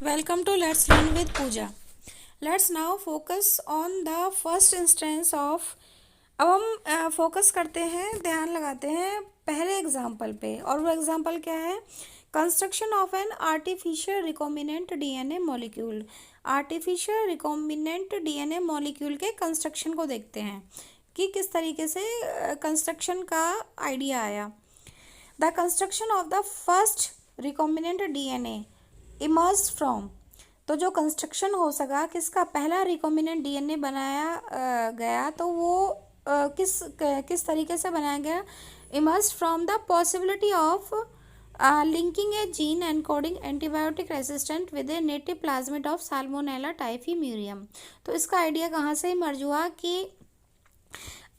Welcome to Let's Learn with Pooja. Let's now focus on the first instance of अब हम focus करते हैं, ध्यान लगाते हैं पहले एग्जाम्पल पे। और वो एग्जाम्पल क्या है? Construction of an artificial recombinant DNA molecule. Artificial recombinant DNA molecule के कंस्ट्रक्शन को देखते हैं कि किस तरीके से कंस्ट्रक्शन का आइडिया आया। The construction of the first recombinant DNA emerge from, तो जो कंस्ट्रक्शन हो सका किसका, पहला रिकॉम्बिनेंट डीएनए बनाया गया, तो वो किस तरीके से बनाया गया? Emerge from the possibility of linking a gene encoding antibiotic resistant with a native plasmid of Salmonella typhimurium. तो इसका आइडिया कहाँ से इमर्ज हुआ कि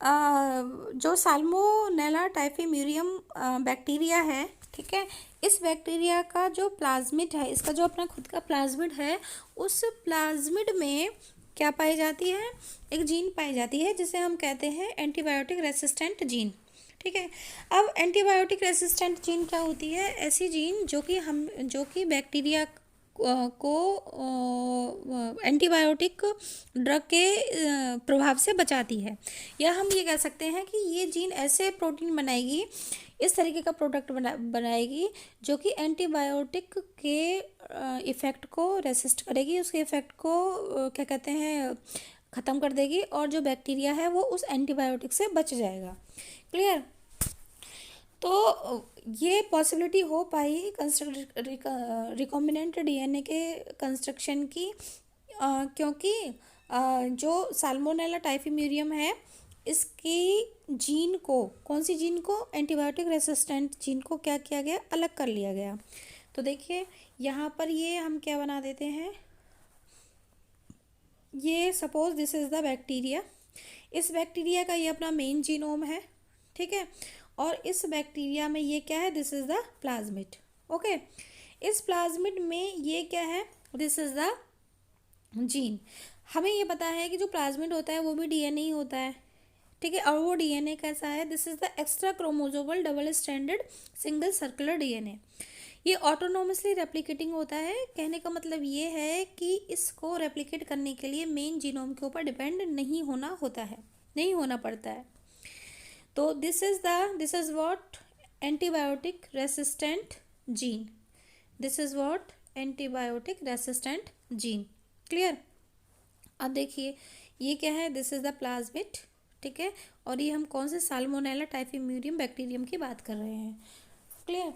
जो साल्मोनेला टाइफीम्यूरियम बैक्टीरिया है, ठीक है, इस बैक्टीरिया का जो प्लाज्मिड है, इसका जो अपना खुद का प्लाज्मिड है, उस प्लाज्मिड में क्या पाई जाती है? एक जीन पाई जाती है जिसे हम कहते हैं एंटीबायोटिक रेसिस्टेंट जीन। ठीक है, अब एंटीबायोटिक रेसिस्टेंट जीन क्या होती है? ऐसी जीन जो कि बैक्टीरिया को एंटीबायोटिक ड्रग के प्रभाव से बचाती है। या हम ये कह सकते हैं कि ये जीन ऐसे प्रोटीन बनाएगी, इस तरीके का प्रोडक्ट बनाएगी जो कि एंटीबायोटिक के इफ़ेक्ट को रेसिस्ट करेगी, उसके इफ़ेक्ट को क्या कहते हैं, ख़त्म कर देगी, और जो बैक्टीरिया है वो उस एंटीबायोटिक से बच जाएगा। क्लियर? तो ये पॉसिबिलिटी हो पाई रिकॉम्बिनेंट डीएनए के कंस्ट्रक्शन की, क्योंकि जो साल्मोनेला टाइफीम्यूरियम है, इसकी जीन को, कौन सी जीन को? एंटीबायोटिक रेसिस्टेंट जीन को क्या किया गया? अलग कर लिया गया। तो देखिए यहाँ पर ये हम क्या बना देते हैं, ये suppose this is the bacteria. इस बैक्टीरिया का ये अपना मेन जीनोम है, ठीक है, और इस बैक्टीरिया में ये क्या है? This is the plasmid. Okay, इस प्लाज्मिड में ये क्या है? This is the gene. हमें ये पता है कि जो प्लाज्मिड होता है वो भी डीएनए ही होता है, ठीक है, और वो डीएनए कैसा है? This is the extra chromosomal double stranded single circular DNA. ये ऑटोनोमसली रेप्लिकेटिंग होता है। कहने का मतलब ये है कि इसको रेप्लिकेट करने के लिए मेन जीनोम के ऊपर डिपेंड नहीं होना होता है, नहीं होना पड़ता है। तो this is what antibiotic resistant gene. This is what antibiotic resistant gene. Clear? अब देखिए ये क्या है? दिस इज द प्लाज्मिड, ठीक है, और ये हम कौन से साल्मोनेला टाइफीम्यूरियम बैक्टीरियम की बात कर रहे हैं। क्लियर?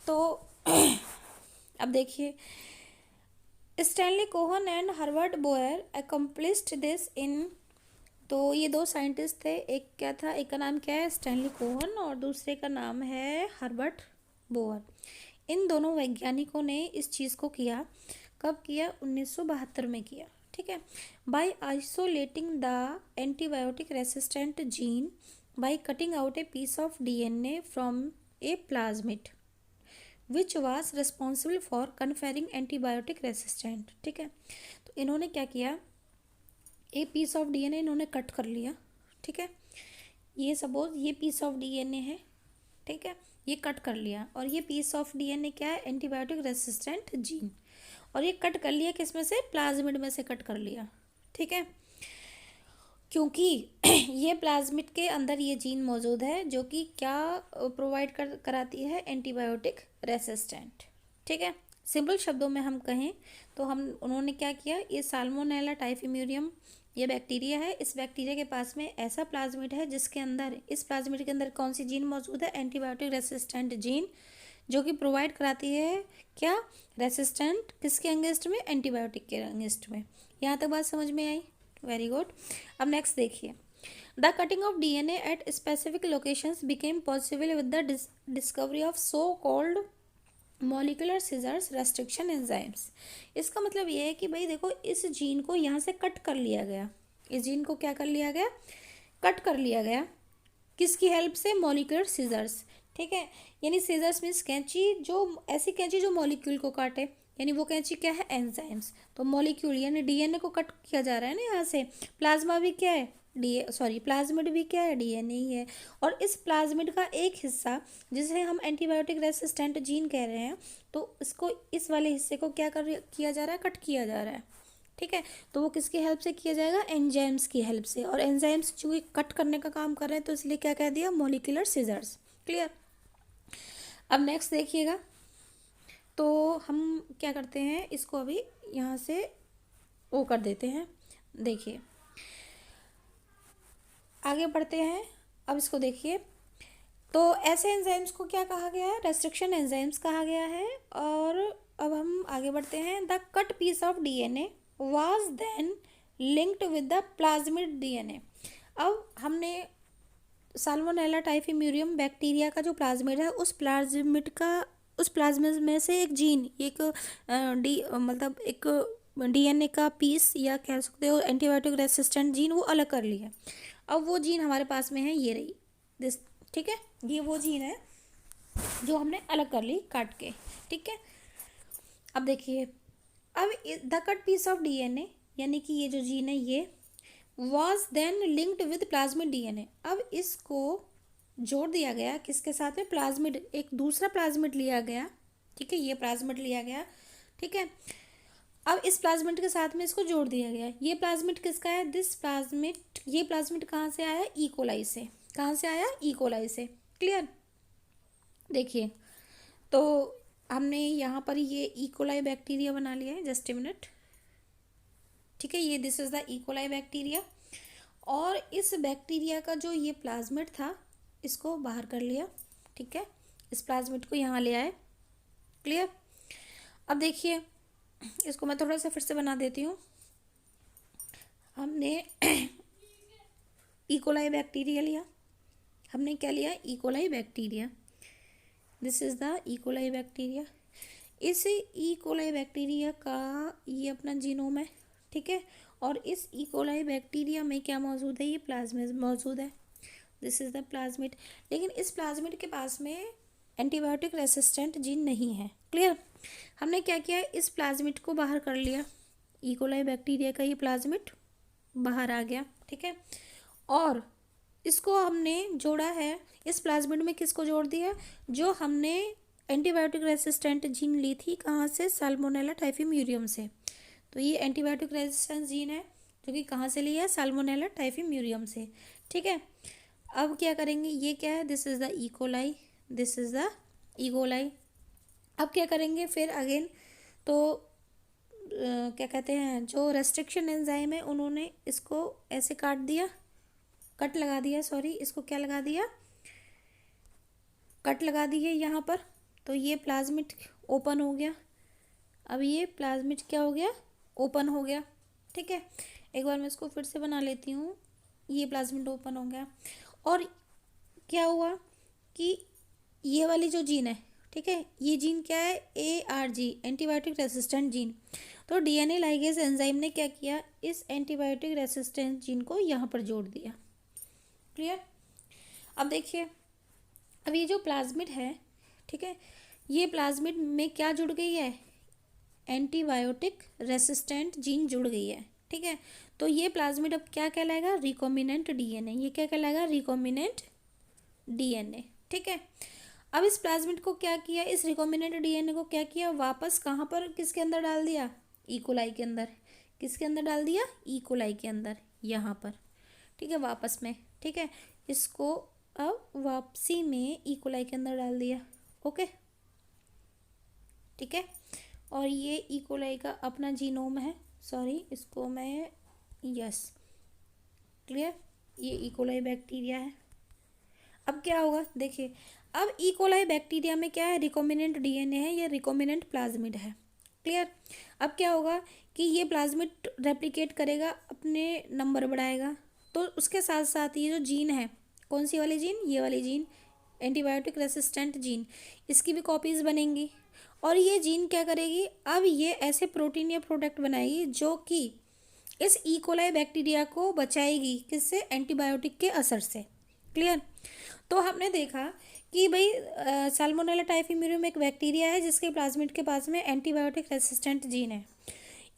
तो अब देखिए Stanley Cohen and Herbert Boyer accomplished this in, तो ये दो साइंटिस्ट थे, एक क्या था, एक का नाम क्या है? स्टैनली कोहन, और दूसरे का नाम है हर्बर्ट बोयर। इन दोनों वैज्ञानिकों ने इस चीज़ को किया। कब किया? 1972 में किया, ठीक है, by isolating the antibiotic resistant gene by cutting out a piece of DNA from a plasmid which was responsible for conferring antibiotic resistant. ठीक है, तो इन्होंने क्या किया? एक पीस ऑफ डीएनए इन्होंने कट कर लिया, ठीक है, ये सपोज ये पीस ऑफ डीएनए है, ठीक है, ये कट कर लिया, और ये पीस ऑफ डीएनए क्या है? Antibiotic resistant gene. और ये कट कर लिया किस में से? प्लाज्मिड में से कट कर लिया, ठीक है, क्योंकि ये प्लाज्मिड के अंदर ये जीन मौजूद है जो कि क्या प्रोवाइड कराती है? Antibiotic resistant. ठीक है, सिंपल शब्दों में हम कहें तो उन्होंने क्या किया? ये साल्मोनेला टाइफीम्यूरियम ये बैक्टीरिया है, इस बैक्टीरिया के पास में ऐसा प्लाज्मिड है जिसके अंदर, इस प्लाज्मिड के अंदर कौन सी जीन मौजूद है? एंटीबायोटिक रेसिस्टेंट जीन, जो कि प्रोवाइड कराती है क्या? रेसिस्टेंट किसके अगेंस्ट में? एंटीबायोटिक के अगेंस्ट में। यहाँ तक बात समझ में आई? Very good. अब नेक्स्ट देखिए, the cutting of DNA at specific locations became possible with the discovery of so called molecular scissors restriction enzymes. इसका मतलब ये है कि भाई देखो, इस जीन को यहाँ से कट कर लिया गया, इस जीन को क्या कर लिया गया? कट कर लिया गया। किसकी हेल्प से? मॉलिकुलर सीजर्स, ठीक है, यानी सीजर्स मीन्स कैंची, जो ऐसी कैंची जो मॉलिक्यूल को काटे, यानी वो कैंची क्या है? एंजाइम्स। तो मॉलिक्यूल यानी डीएनए को कट किया जा रहा है ना यहाँ से। प्लाज्मा भी क्या है? प्लाज्मिड भी क्या है, डीएनए ही है। और इस प्लाज्मिड का एक हिस्सा जिसे हम एंटीबायोटिक रेसिस्टेंट जीन कह रहे हैं, तो इसको, इस वाले हिस्से को क्या किया जा रहा है, कट किया जा रहा है। ठीक है, तो वो किसकी हेल्प से किया जाएगा, एंजाइम्स की हेल्प से। और एंजाइम्स जो कट करने का काम कर रहे हैं, तो इसलिए क्या कह दिया, मॉलिक्यूलर सीजर्स। क्लियर। अब नेक्स्ट देखिएगा, तो हम क्या करते हैं, इसको अभी यहाँ से वो कर देते हैं। देखिए आगे बढ़ते हैं, अब इसको देखिए। तो ऐसे एंजाइम्स को क्या कहा गया है, रेस्ट्रिक्शन एंजाइम्स कहा गया है। और अब हम आगे बढ़ते हैं। The cut piece of DNA was then linked with the plasmid DNA. अब हमने साल्मोनेला टाइफिम्यूरियम बैक्टीरिया का जो प्लाज्मिड है, उस प्लाज्मिड में से एक जीन, एक मतलब एक डीएनए का पीस या कह सकते हो एंटीबायोटिक रेसिस्टेंट जीन, वो अलग कर लिया। अब वो जीन हमारे पास में है, ये रही दिस। ठीक है, ये वो जीन है जो हमने अलग कर ली काट के। ठीक है, अब देखिए, अब the cut piece of DNA, यानी कि ये जो जीन है ये was then linked with plasmid DNA. अब इसको जोड़ दिया गया किसके साथ में, प्लाज्मिड, एक दूसरा प्लाज्मिड लिया गया। ठीक है, ये प्लाज्मिड लिया गया। ठीक है, अब इस प्लाज्मिड के साथ में इसको जोड़ दिया गया। ये प्लाज्मिड किसका है, दिस प्लाज्मिड, ये प्लाज्मिड कहाँ से आया, इकोलाई से। कहाँ से आया, इकोलाई से। क्लियर। देखिए, तो हमने यहाँ पर ये इकोलाई बैक्टीरिया बना लिया है, जस्ट ए मिनट। ठीक है, ये this is the E coli bacteria. और इस बैक्टीरिया का जो ये प्लाज्मिड था, इसको बाहर कर लिया। ठीक है, इस प्लाज्मिड को यहाँ ले आए। क्लियर। अब देखिए, इसको मैं थोड़ा सा फिर से बना देती हूँ। हमने इकोलाई बैक्टीरिया लिया, हमने क्या लिया, E coli bacteria. This is the E coli bacteria. इस इकोलाई बैक्टीरिया का ये अपना जीनोम है। ठीक है, और इस इकोलाई बैक्टीरिया में क्या मौजूद है, ये प्लाज्मिड मौजूद है। This is the plasmid. लेकिन इस प्लाज्मिड के पास में एंटीबायोटिक रेसिस्टेंट जीन नहीं है। क्लियर। हमने क्या किया, इस प्लाज्मिड को बाहर कर लिया, इकोलाई बैक्टीरिया का ये प्लाज्मिड बाहर आ गया। ठीक है, और इसको हमने जोड़ा है, इस प्लाज्मिड में किसको जोड़ दिया, जो हमने एंटीबायोटिक रेसिस्टेंट जीन ली थी, कहाँ से, साल्मोनेला टाइफिम्यूरियम से। तो ये एंटीबायोटिक रेजिस्टेंस जीन है जो कि कहाँ से लिया है, साल्मोनेला टाइफिम्यूरियम से। ठीक है, अब क्या करेंगे, ये क्या है, this is the E coli, this is the E coli. अब क्या करेंगे फिर अगेन, तो क्या कहते हैं, जो रेस्ट्रिक्शन एंजाइम है, उन्होंने इसको ऐसे काट दिया, कट लगा दिया, सॉरी, इसको क्या लगा दिया, कट लगा दिए यहाँ पर। तो ये प्लाज्मिड ओपन हो गया। अब ये प्लाज्मिड क्या हो गया, ओपन हो गया। ठीक है, एक बार मैं इसको फिर से बना लेती हूँ। ये प्लाज्मिड ओपन हो गया, और क्या हुआ कि ये वाली जो जीन है, ठीक है, ये जीन क्या है, ARG, एंटीबायोटिक रेसिस्टेंट जीन। तो डीएनए लाइगेज एंजाइम ने क्या किया, इस एंटीबायोटिक रेसिस्टेंट जीन को यहाँ पर जोड़ दिया। क्लियर। अब देखिए, अब ये जो प्लाज्मिड है, ठीक है, ये प्लाज्मिड में क्या जुड़ गई है, एंटीबायोटिक रेसिस्टेंट जीन जुड़ गई है। ठीक है, तो ये प्लाज्मिड अब क्या कहलाएगा, रिकॉम्बिनेंट डीएनए। ये क्या कहलाएगा, रिकॉम्बिनेंट डीएनए। ठीक है, अब इस प्लाज्मिड को क्या किया, इस रिकॉम्बिनेंट डीएनए को क्या किया, वापस कहाँ पर, किसके अंदर डाल दिया, इकोलाई के अंदर। किसके अंदर डाल दिया, इकोलाई के अंदर, यहाँ पर। ठीक है, वापस में। ठीक है, इसको अब वापसी में इकोलाई के अंदर डाल दिया। ओके, ठीक है, और ये इकोलाई का अपना जीनोम है, सॉरी, इसको मैं, यस, क्लियर, ये इकोलाई बैक्टीरिया है। अब क्या होगा, देखिए, अब इकोलाई बैक्टीरिया में क्या है, रिकॉम्बिनेंट डीएनए है, ये रिकॉम्बिनेंट प्लाज्मिड है। क्लियर। अब क्या होगा कि ये प्लाज्मिड रेप्लिकेट करेगा, अपने नंबर बढ़ाएगा, तो उसके साथ साथ ये जो जीन है, कौन सी वाली जीन, ये वाली जीन, एंटीबायोटिक रेसिस्टेंट जीन, इसकी भी कॉपीज़ बनेंगी। और ये जीन क्या करेगी, अब ये ऐसे प्रोटीन या प्रोडक्ट बनाएगी जो कि इस इकोलाई बैक्टीरिया को बचाएगी, किससे, एंटीबायोटिक के असर से। क्लियर। तो हमने देखा कि भाई साल्मोनेला टाइफिम्यूरियम एक बैक्टीरिया है जिसके प्लाज्मिड के पास में एंटीबायोटिक रेसिस्टेंट जीन है।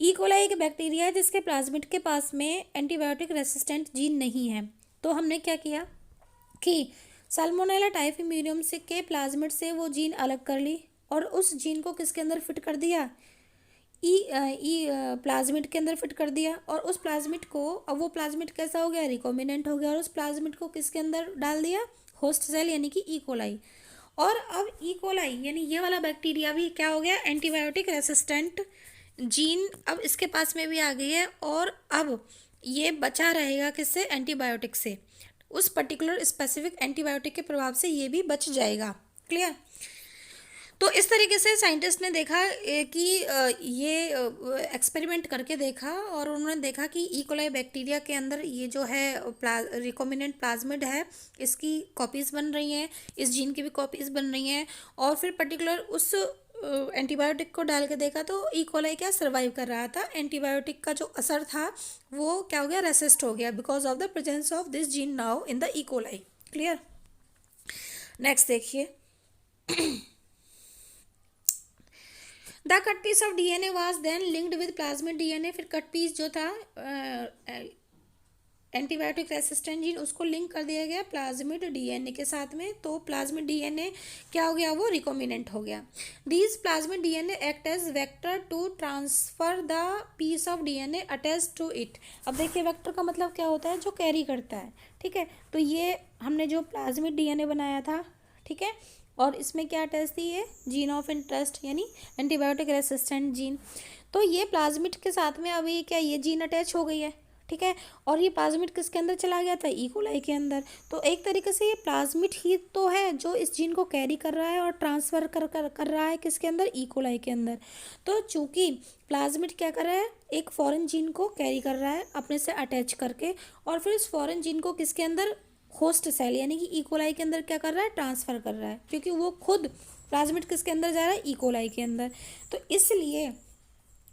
ई कोलाई एक बैक्टीरिया है जिसके प्लाज्मिड के पास में एंटीबायोटिक रेसिस्टेंट जीन नहीं है। तो हमने क्या किया कि साल्मोनेला टाइफिम्यूरियम से के प्लाज्मिड से वो जीन अलग कर ली और उस जीन को किसके अंदर फिट कर दिया, ई प्लाज्मिड के अंदर फिट कर दिया। और उस प्लाज्मिड को, अब वो प्लाज्मिड कैसा हो गया, रिकॉम्बिनेंट हो गया, और उस प्लाज्मिड को किसके अंदर डाल दिया, होस्ट सेल यानी कि ई कोलाई। और अब ई कोलाई यानी ये वाला बैक्टीरिया भी क्या हो गया, एंटीबायोटिक रेसिस्टेंट जीन अब इसके पास में भी आ गई है, और अब ये बचा रहेगा किससे, एंटीबायोटिक से, उस पर्टिकुलर स्पेसिफिक एंटीबायोटिक के प्रभाव से ये भी बच जाएगा। क्लियर। तो इस तरीके से साइंटिस्ट ने देखा कि ये एक्सपेरिमेंट करके देखा, और उन्होंने देखा कि ई कोलाई बैक्टीरिया के अंदर ये जो है रिकॉम्बिनेंट प्लाज्मिड है, इसकी कॉपीज़ बन रही हैं, इस जीन की भी कॉपीज़ बन रही हैं। और फिर पर्टिकुलर उस एंटीबायोटिक को डाल के देखा तो ई कोलाई क्या सर्वाइव कर रहा था, एंटीबायोटिक का जो असर था वो क्या हो गया, रेसिस्ट हो गया, because of the presence of this gene now in the E coli. Clear. Next देखिए, the cut piece of DNA was then linked with plasmid DNA. फिर कट पीस जो था एंटीबायोटिक रेसिस्टेंट जीन, उसको link कर दिया गया plasmid DNA के साथ में। तो प्लाज्मिड डीएनए क्या हो गया, वो रिकॉम्बिनेंट हो गया। These plasmid DNA act as vector to transfer the piece of DNA attach to it. अब देखिए वेक्टर का मतलब क्या होता है, जो कैरी करता है। ठीक है, तो ये हमने जो प्लाज्मिड डीएनए बनाया था, ठीक है, और इसमें क्या अटैच थी, ये जीन ऑफ इंटरेस्ट यानी एंटीबायोटिक रेसिस्टेंट जीन। तो ये प्लाज्मिड के साथ में अभी क्या ये जीन अटैच हो गई है, ठीक है, और ये प्लाज्मिड किसके अंदर चला गया था, ई कोलाई के अंदर। तो एक तरीके से ये प्लाज्मिड ही तो है जो इस जीन को कैरी कर रहा है और ट्रांसफर कर रहा है किसके अंदर, ई कोलाई के अंदर। तो चूंकि प्लाज्मिड क्या कर रहा है, एक फॉरेन जीन को कैरी कर रहा है अपने से अटैच करके, और फिर इस फॉरेन जीन को किसके अंदर, होस्ट सेल यानी कि ई कोलाई के अंदर क्या कर रहा है, ट्रांसफर कर रहा है, क्योंकि वो खुद प्लाज्मिड किसके अंदर जा रहा है, ई कोलाई के अंदर। तो इसलिए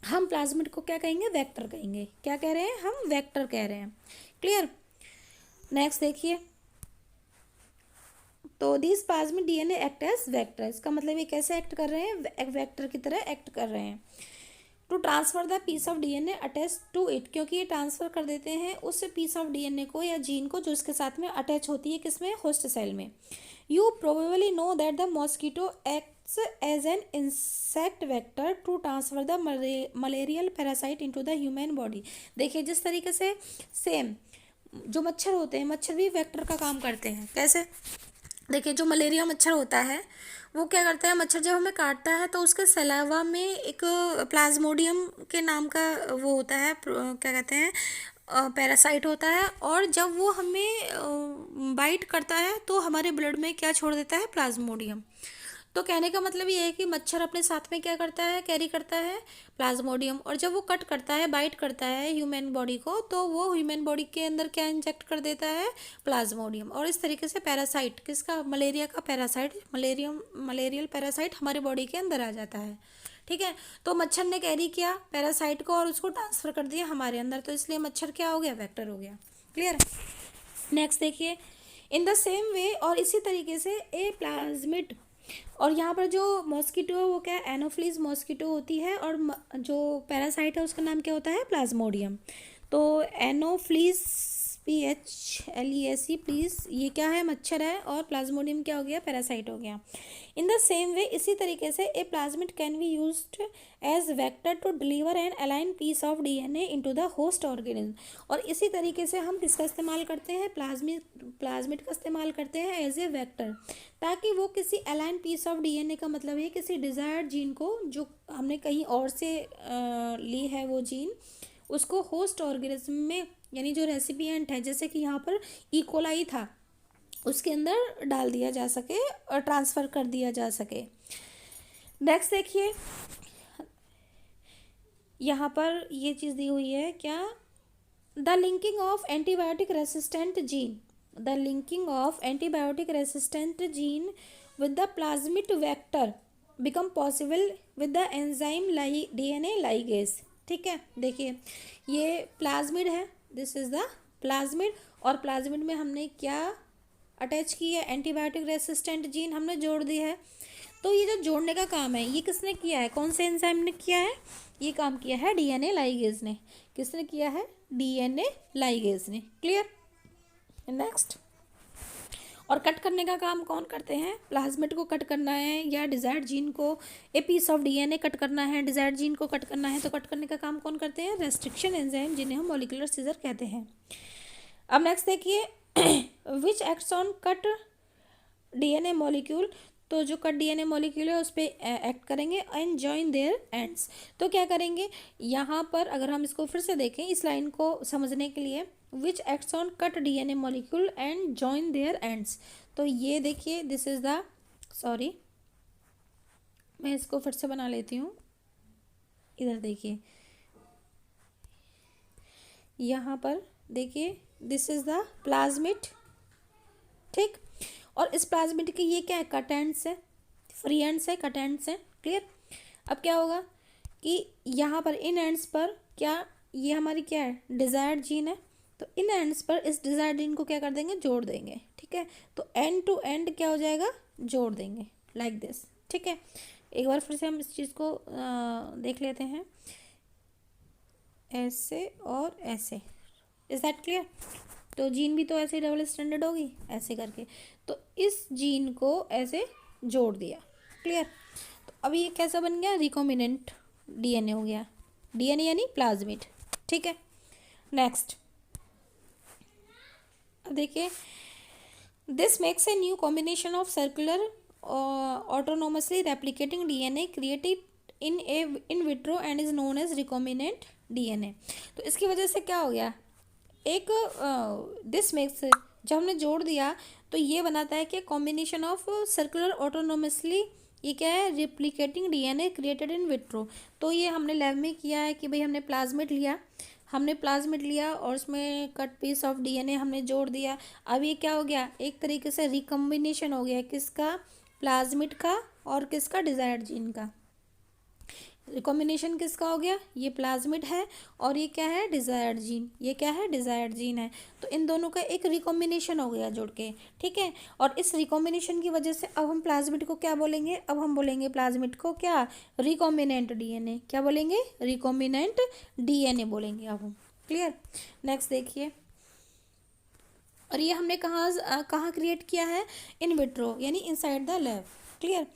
हम प्लाज्मिड को क्या कहेंगे, वेक्टर कहेंगे। क्या कह रहे हैं हम, वेक्टर कह रहे हैं। क्लियर। नेक्स्ट देखिए, तो this plasmid DNA act as vector. इसका मतलब ये कैसे एक्ट कर रहे हैं, वेक्टर की तरह एक्ट कर रहे हैं। To transfer the piece of DNA attach to it, क्योंकि ये ट्रांसफर कर देते हैं उस पीस ऑफ डीएनए को या जीन को जो इसके साथ में अटैच होती है किसमें, होस्ट सेल में। You probably know that the mosquito acts as an insect vector to transfer the malarial parasite into the human body. देखिए जिस तरीके से सेम जो मच्छर होते हैं, मच्छर भी वेक्टर का काम करते हैं। कैसे, देखिए जो मलेरिया मच्छर होता है वो क्या करता है, मच्छर जब हमें काटता है तो उसके सलावा में एक प्लाज्मोडियम के नाम का वो होता है, क्या कहते हैं, पैरासाइट होता है, और जब वो हमें बाइट करता है तो हमारे ब्लड में क्या छोड़ देता है, प्लाज्मोडियम। तो कहने का मतलब ये है कि मच्छर अपने साथ में क्या करता है, कैरी करता है प्लाज्मोडियम, और जब वो कट करता है, बाइट करता है ह्यूमन बॉडी को, तो वो ह्यूमन बॉडी के अंदर क्या इंजेक्ट कर देता है, प्लाज्मोडियम। और इस तरीके से पैरासाइट किसका, मलेरिया का पैरासाइट, मलेरियल पैरासाइट हमारे बॉडी के अंदर आ जाता है। ठीक है, तो मच्छर ने कैरी किया पैरासाइट को और उसको ट्रांसफर कर दिया हमारे अंदर, तो इसलिए मच्छर क्या हो गया, वेक्टर हो गया। क्लियर। नेक्स्ट देखिए, इन द सेम वे, और इसी तरीके से ए प्लाज्मिड, और यहाँ पर जो मॉस्किटो है वो क्या है, एनोफ्लीज मॉस्किटो होती है, और जो पैरासाइट है उसका नाम क्या होता है, प्लाज्मोडियम। तो एनोफ्लीज PHLESE प्लीज, ये क्या है, मच्छर है, और प्लाज्मोडियम क्या हो गया, पैरासाइट हो गया। इन द सेम वे, इसी तरीके से a plasmid can be used as vector to deliver an alien piece of DNA into the host organism. और इसी तरीके से हम किसका इस्तेमाल करते हैं, प्लाज्मिड का इस्तेमाल करते हैं एज ए वेक्टर, ताकि वो किसी अलाइन पीस ऑफ डीएनए का मतलब है किसी डिजायर्ड जीन को जो हमने कहीं और से ली है वो जीन, उसको होस्ट ऑर्गेनिज्म में यानी जो रेसिपिएंट है, जैसे कि यहाँ पर ई कोलाई था, उसके अंदर डाल दिया जा सके और ट्रांसफ़र कर दिया जा सके। नेक्स्ट देखिए, यहाँ पर ये चीज़ दी हुई है क्या, the linking of antibiotic resistant gene, the linking of antibiotic resistant gene with the plasmid vector become possible with the enzyme DNA ligase. ठीक है, देखिए ये प्लाज्मिड है, दिस इज़ द प्लाज्मिड, और प्लाज्मिड में हमने क्या अटैच की है, एंटीबायोटिक रेसिस्टेंट जीन हमने जोड़ दी है। तो ये जो जोड़ने का काम है ये किसने किया है, कौन से एंजाइम ने किया है, ये काम किया है डीएनए लाइगेज ने। किसने किया है, डीएनए लाइगेज ने। क्लियर। नेक्स्ट, और कट करने का काम कौन करते हैं, प्लाज्मिड को कट करना है या डिजायर्ड जीन को, a piece of DNA cut करना है, डिजायर्ड जीन को कट करना है, तो कट करने का काम कौन करते हैं, रेस्ट्रिक्शन एंजाइम, जिन्हें हम मॉलिक्यूलर सीजर कहते हैं। अब नेक्स्ट देखिए, विच acts on cut DNA molecule, तो जो कट डीएनए मॉलिक्यूल है उस पर एक्ट करेंगे एंड जॉइन देयर एंड्स। तो क्या करेंगे यहाँ पर, अगर हम इसको फिर से देखें इस लाइन को समझने के लिए, which acts on cut DNA molecule and join their ends, तो ये देखिए दिस इज द, सॉरी मैं इसको फिर से बना लेती हूँ। इधर देखिए, यहाँ पर देखिए दिस इज द प्लाज्मिड, ठीक। और इस प्लाज्मिड के ये क्या है, कट एंड्स है, फ्री एंड्स है, कट एंड्स है। क्लियर। अब क्या होगा कि यहाँ पर इन एंड्स पर क्या, ये हमारी क्या है, डिजायर्ड जीन है, तो इन एंड्स पर इस डिजायर्ड जीन को क्या कर देंगे, जोड़ देंगे। ठीक है, तो एंड टू एंड क्या हो जाएगा, जोड़ देंगे, लाइक दिस। ठीक है, एक बार फिर से हम इस चीज़ को देख लेते हैं, ऐसे और ऐसे। Is that clear. तो जीन भी तो ऐसे डबल स्टैंडर्ड होगी, ऐसे करके, तो इस जीन को ऐसे जोड़ दिया। क्लियर। तो अब ये कैसा बन गया, रिकॉम्बिनेंट डीएनए हो गया, डीएनए यानी प्लाज्मिड। ठीक है। नेक्स्ट देखिए, this makes a new combination of circular autonomously replicating DNA created in vitro and is known as recombinant DNA. तो इसकी वजह से क्या हो गया, एक दिस मेक्स, जब हमने जोड़ दिया तो ये बनाता है कि कॉम्बिनेशन ऑफ सर्कुलर ऑटोनोमसली, ये क्या है, replicating DNA created in vitro. तो ये हमने लैब में किया है कि भाई हमने प्लाज्मिड लिया और उसमें कट पीस ऑफ डीएनए हमने जोड़ दिया। अब ये क्या हो गया, एक तरीके से रिकॉम्बिनेशन हो गया, किसका, प्लाज्मिड का और किसका, डिजायर्ड जीन का। रिकॉम्बिनेशन किसका हो गया, ये प्लाज्मिड है और ये क्या है, डिजायर्ड जीन, ये क्या है, डिजायर्ड जीन है। तो इन दोनों का एक रिकॉम्बिनेशन हो गया जुड़ के। ठीक है, और इस रिकॉम्बिनेशन की वजह से अब हम प्लाज्मिड को क्या बोलेंगे, अब हम बोलेंगे प्लाज्मिड को क्या, रिकॉम्बिनेंट डीएनए। क्या बोलेंगे, रिकॉम्बिनेंट डीएनए बोलेंगे अब हम। क्लियर। नेक्स्ट देखिए, और ये हमने कहाँ क्रिएट किया है, इन विट्रो यानी इनसाइड द लैब। क्लियर।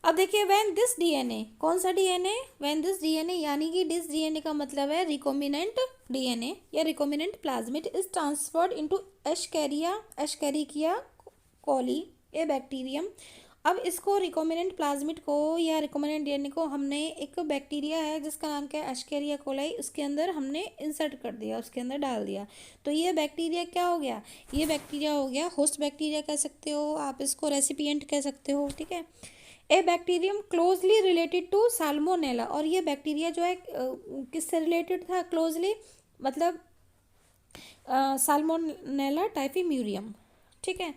अब देखिए, व्हेन दिस डीएनए, कौन सा डीएनए, व्हेन दिस डीएनए यानी कि दिस डीएनए का मतलब है रिकॉम्बिनेंट डीएनए या recombinant plasmid is transferred into Escherichia coli a bacterium. अब इसको रिकॉम्बिनेंट प्लाज्मिड को या रिकॉम्बिनेंट डीएनए को हमने, एक बैक्टीरिया है जिसका नाम क्या है, एशकेरिया कोलाई, उसके अंदर हमने इंसर्ट कर दिया, उसके अंदर डाल दिया। तो ये बैक्टीरिया क्या हो गया, ये बैक्टीरिया हो गया होस्ट बैक्टीरिया कह सकते हो आप, इसको रेसिपिएंट कह सकते हो। ठीक है, a bacterium closely related to Salmonella, और ये बैक्टीरिया जो है किससे रिलेटेड था, क्लोजली, मतलब साल्मोनेला टाइफीम्यूरियम। ठीक है,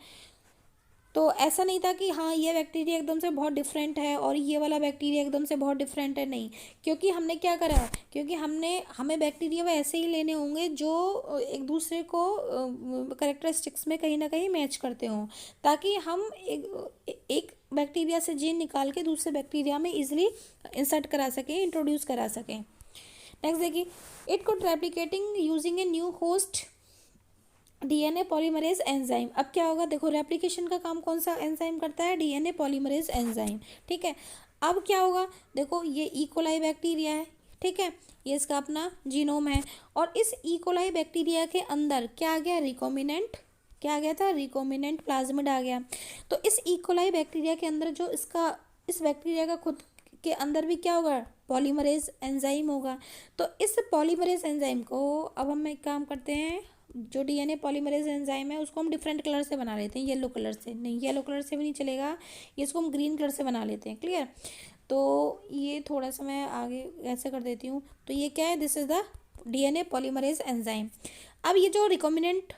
तो ऐसा नहीं था कि हाँ ये बैक्टीरिया एकदम से बहुत डिफरेंट है और ये वाला बैक्टीरिया एकदम से बहुत डिफरेंट है, नहीं, क्योंकि हमने क्या करा, क्योंकि हमें बैक्टीरिया वो ऐसे ही लेने होंगे जो एक दूसरे को कैरेक्टरिस्टिक्स में कहीं ना कहीं मैच करते हों, ताकि हम एक बैक्टीरिया से जीन निकाल के दूसरे बैक्टीरिया में इजीली इंसर्ट करा सकें, इंट्रोड्यूस करा सकें। नेक्स्ट देखिए, it could replicating using a new host DNA polymerase enzyme. अब क्या होगा, देखो रेप्लिकेशन का काम कौन सा एंजाइम करता है, डीएनए पॉलीमरेज एंजाइम। ठीक है, अब क्या होगा, देखो ये इकोलाई बैक्टीरिया है, ठीक है, ये इसका अपना जीनोम है, और इस इकोलाई बैक्टीरिया के अंदर क्या आ गया, रिकॉम्बिनेंट, क्या आ गया था, रिकॉम्बिनेंट प्लाज्मिड आ गया। तो इस इकोलाई बैक्टीरिया के अंदर जो इसका, इस बैक्टीरिया का खुद के अंदर भी क्या होगा, पॉलीमरेज एंजाइम होगा। तो इस पॉलीमरेज एंजाइम को अब हम एक काम करते हैं, जो डीएनए पॉलीमरेज एंजाइम है उसको हम डिफरेंट कलर से बना लेते हैं, येलो कलर से नहीं, येलो कलर से भी नहीं चलेगा, ये इसको हम ग्रीन कलर से बना लेते हैं। क्लियर। तो ये थोड़ा सा मैं आगे ऐसे कर देती हूँ, तो ये क्या है, this is the DNA polymerase enzyme. अब ये जो रिकॉम्बिनेंट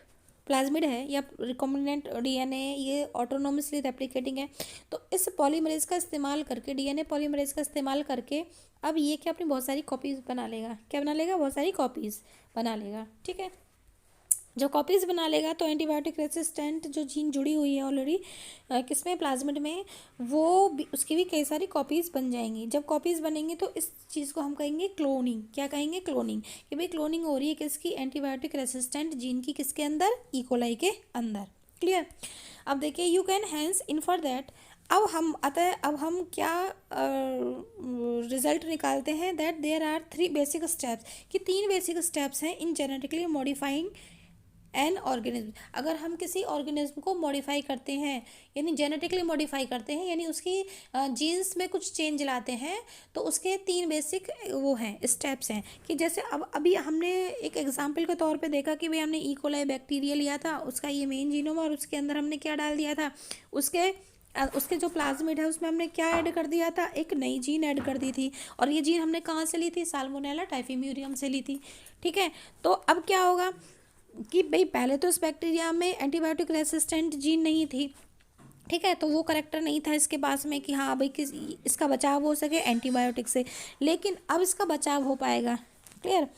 प्लाज्मिड है या रिकॉम्बिनेंट डीएनए, ये ऑटोनोमसली रेप्लिकेटिंग है, तो इस पॉलीमरेज का इस्तेमाल करके, डीएनए पॉलीमरेज का इस्तेमाल करके अब ये क्या, अपनी बहुत सारी कॉपीज़ बना लेगा, क्या बना लेगा, बहुत सारी कॉपीज़ बना लेगा। ठीक है, जो कॉपीज़ बना लेगा तो एंटीबायोटिक रेसिस्टेंट जो जीन जुड़ी हुई है ऑलरेडी किसमें, प्लाज्मिड में, वो भी, उसकी भी कई सारी कॉपीज़ बन जाएंगी। जब कॉपीज़ बनेंगी तो इस चीज़ को हम कहेंगे क्लोनिंग। क्या कहेंगे? क्लोनिंग। कि भाई क्लोनिंग हो रही है किसकी, एंटीबायोटिक रेसिस्टेंट जीन की, किसके अंदर, ई कोलाई के अंदर। क्लियर। अब देखिए you can hence infer that, अब हम क्या रिजल्ट निकालते हैं, that there are 3 basic steps, कि 3 बेसिक स्टेप्स हैं in genetically modifying an organism. अगर हम किसी ऑर्गेनिज्म को मॉडिफाई करते हैं, यानी जेनेटिकली मॉडिफाई करते हैं, यानी उसकी जीन्स में कुछ चेंज लाते हैं, तो उसके 3 बेसिक वो हैं, स्टेप्स हैं। कि जैसे अब अभी हमने एक एग्जांपल के तौर पे देखा कि भाई हमने ई कोलाई बैक्टीरिया लिया था, उसका ये मेन जीनोम, और उसके अंदर हमने क्या डाल दिया था, उसके जो प्लाज्मिड है उसमें हमने क्या ऐड कर दिया था, एक नई जीन ऐड कर दी थी। और ये जीन हमने कहाँ से ली थी, साल्मोनेला टाइफीम्यूरियम से ली थी। ठीक है। तो अब क्या होगा कि भाई पहले तो इस बैक्टीरिया में एंटीबायोटिक रेसिस्टेंट जीन नहीं थी, ठीक है, तो वो करेक्टर नहीं था इसके पास में कि हाँ भाई किस इसका बचाव हो सके एंटीबायोटिक से। लेकिन अब इसका बचाव हो पाएगा। क्लियर।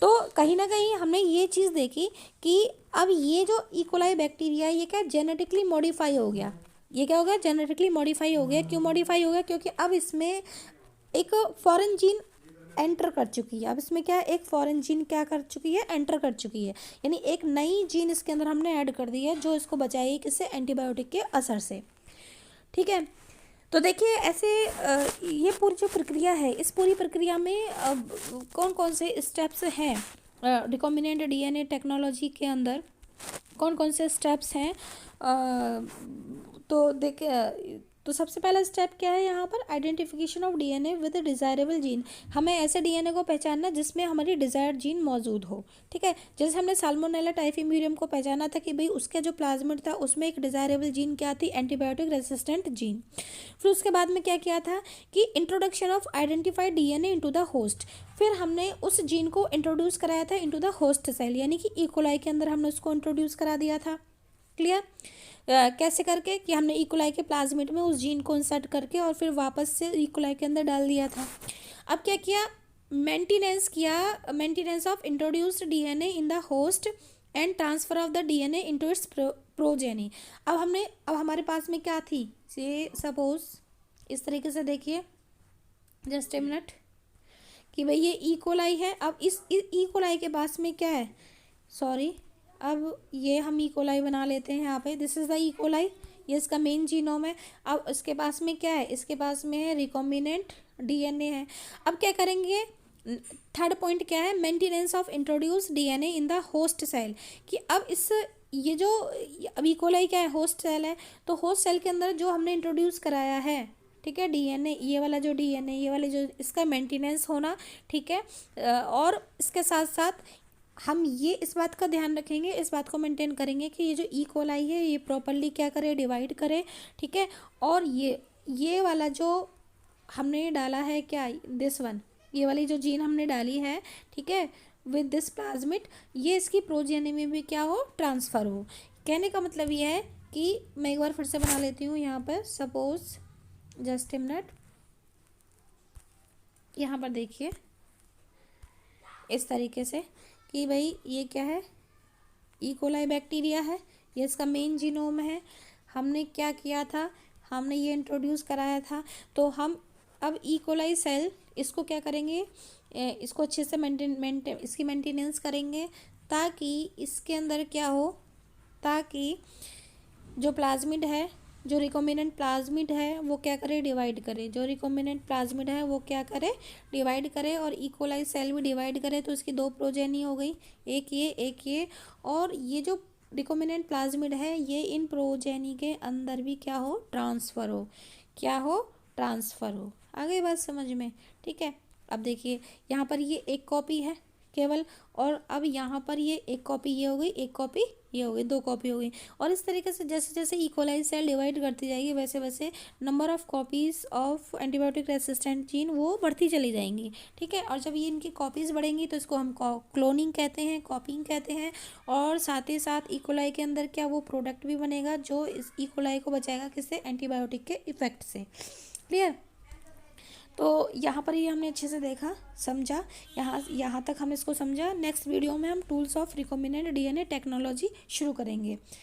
तो कहीं ना कहीं हमने ये चीज़ देखी कि अब ये जो ई कोलाई बैक्टीरिया ये क्या जेनेटिकली मॉडिफाई हो गया। ये क्या हो गया, जेनेटिकली मॉडिफाई हो गया। क्यों मॉडिफाई हो गया? क्योंकि अब इसमें एक फॉरेन जीन एंटर कर चुकी है। अब इसमें क्या है, एक फॉरेन जीन क्या कर चुकी है, एंटर कर चुकी है। यानी एक नई जीन इसके अंदर हमने ऐड कर दी है जो इसको बचाएगी किससे, एंटीबायोटिक के असर से। ठीक है। तो देखिए ऐसे ये पूरी जो प्रक्रिया है, इस पूरी प्रक्रिया में कौन कौन से स्टेप्स हैं रिकॉम्बिनेंट डीएनए टेक्नोलॉजी के अंदर, कौन कौन से स्टेप्स हैं। तो देखिए, तो सबसे पहला स्टेप क्या है यहाँ पर, identification of DNA with desirable gene. हमें ऐसे डीएनए को पहचानना जिसमें हमारी डिज़ायर्ड जीन मौजूद हो। ठीक है। जैसे हमने साल्मोनेला टाइफीम्यूरियम को पहचाना था कि भाई उसका जो प्लाज्मिड था उसमें एक डिज़ायरेबल जीन क्या थी, एंटीबायोटिक रेसिस्टेंट जीन। फिर उसके बाद में क्या किया था कि introduction of identified DNA into the host. फिर हमने उस जीन को इंट्रोड्यूस कराया था इनटू द होस्ट सेल, यानी कि ई कोलाई के अंदर हमने उसको इंट्रोड्यूस करा दिया था। क्लियर। कैसे करके कि हमने ई कोलाई के प्लाज्मिड में उस जीन को इंसर्ट करके और फिर वापस से ई कोलाई के अंदर डाल दिया था। अब क्या किया, maintenance of introduced DNA in the host and transfer of the DNA into its progeny. अब हमारे पास में क्या थी, से सपोज इस तरीके से देखिए, जस्ट ए मिनट, कि भाई ये ई कोलाई है। अब इस ई कोलाई के पास में क्या है, सॉरी, अब ये हम ई कोलाई बना लेते हैं यहाँ पे, this is the E coli, ये इसका मेन जीनोम है। अब इसके पास में क्या है, इसके पास में है रिकॉम्बिनेंट डीएनए है। अब क्या करेंगे, थर्ड पॉइंट क्या है, maintenance of introduce DNA in the host cell. कि अब इस ये जो अब ई कोलाई क्या है, होस्ट सेल है, तो होस्ट सेल के अंदर जो हमने इंट्रोड्यूस कराया है, ठीक है, डीएनए, ये वाला जो डीएनए, ये वाले जो इसका मेंटेनेंस होना। ठीक है। और इसके साथ साथ हम ये इस बात का ध्यान रखेंगे, इस बात को मेंटेन करेंगे कि ये जो ई कोलाई है ये प्रॉपरली क्या करे, डिवाइड करे। ठीक है। और ये वाला जो हमने डाला है क्या, दिस वन, ये वाली जो जीन हमने डाली है, ठीक है, विद दिस प्लाज्मिड, ये इसकी प्रोजेनी में भी क्या हो, ट्रांसफ़र हो। कहने का मतलब ये है कि मैं एक बार फिर से बना लेती हूँ यहाँ पर, सपोज जस्ट ए मिनट, यहाँ पर देखिए इस तरीके से कि भाई ये क्या है, ई कोलाई बैक्टीरिया है, ये इसका मेन जीनोम है। हमने क्या किया था, हमने ये इंट्रोड्यूस कराया था। तो हम अब ई कोलाई सेल इसको क्या करेंगे, इसको अच्छे से इसकी मेंटेनेंस करेंगे, ताकि इसके अंदर क्या हो, ताकि जो प्लाज्मिड है, जो रिकॉम्बिनेंट प्लाज्मिड है वो क्या करे, डिवाइड करे। जो रिकॉम्बिनेंट प्लाज्मिड है वो क्या करे, डिवाइड करे। और ई कोलाई सेल भी डिवाइड करे, तो इसकी 2 प्रोजेनी हो गई, एक ये। और ये जो रिकॉम्बिनेंट प्लाज्मिड है ये इन प्रोजेनी के अंदर भी क्या हो, ट्रांसफ़र हो, क्या हो, ट्रांसफ़र हो। आ गई बात समझ में। ठीक है। अब देखिए यहाँ पर ये एक कॉपी है केवल, और अब यहाँ पर ये एक कॉपी ये हो गई, एक कॉपी ये हो गई, 2 कॉपी हो गई। और इस तरीके से जैसे जैसे ई कोलाई सेल डिवाइड करती जाएगी वैसे वैसे number of copies of antibiotic resistant gene वो बढ़ती चली जाएंगी। ठीक है। और जब ये इनकी कॉपीज़ बढ़ेंगी तो इसको हम क्लोनिंग कहते हैं, कॉपिंग कहते हैं। और साथ ही साथ ई कोलाई के अंदर क्या वो प्रोडक्ट भी बनेगा जो इस ई कोलाई को बचाएगा किससे, एंटीबायोटिक के इफेक्ट से। क्लियर। तो यहाँ पर ये हमने अच्छे से देखा, समझा, यहाँ तक हम इसको समझा। नेक्स्ट वीडियो में हम tools of recombinant DNA technology शुरू करेंगे।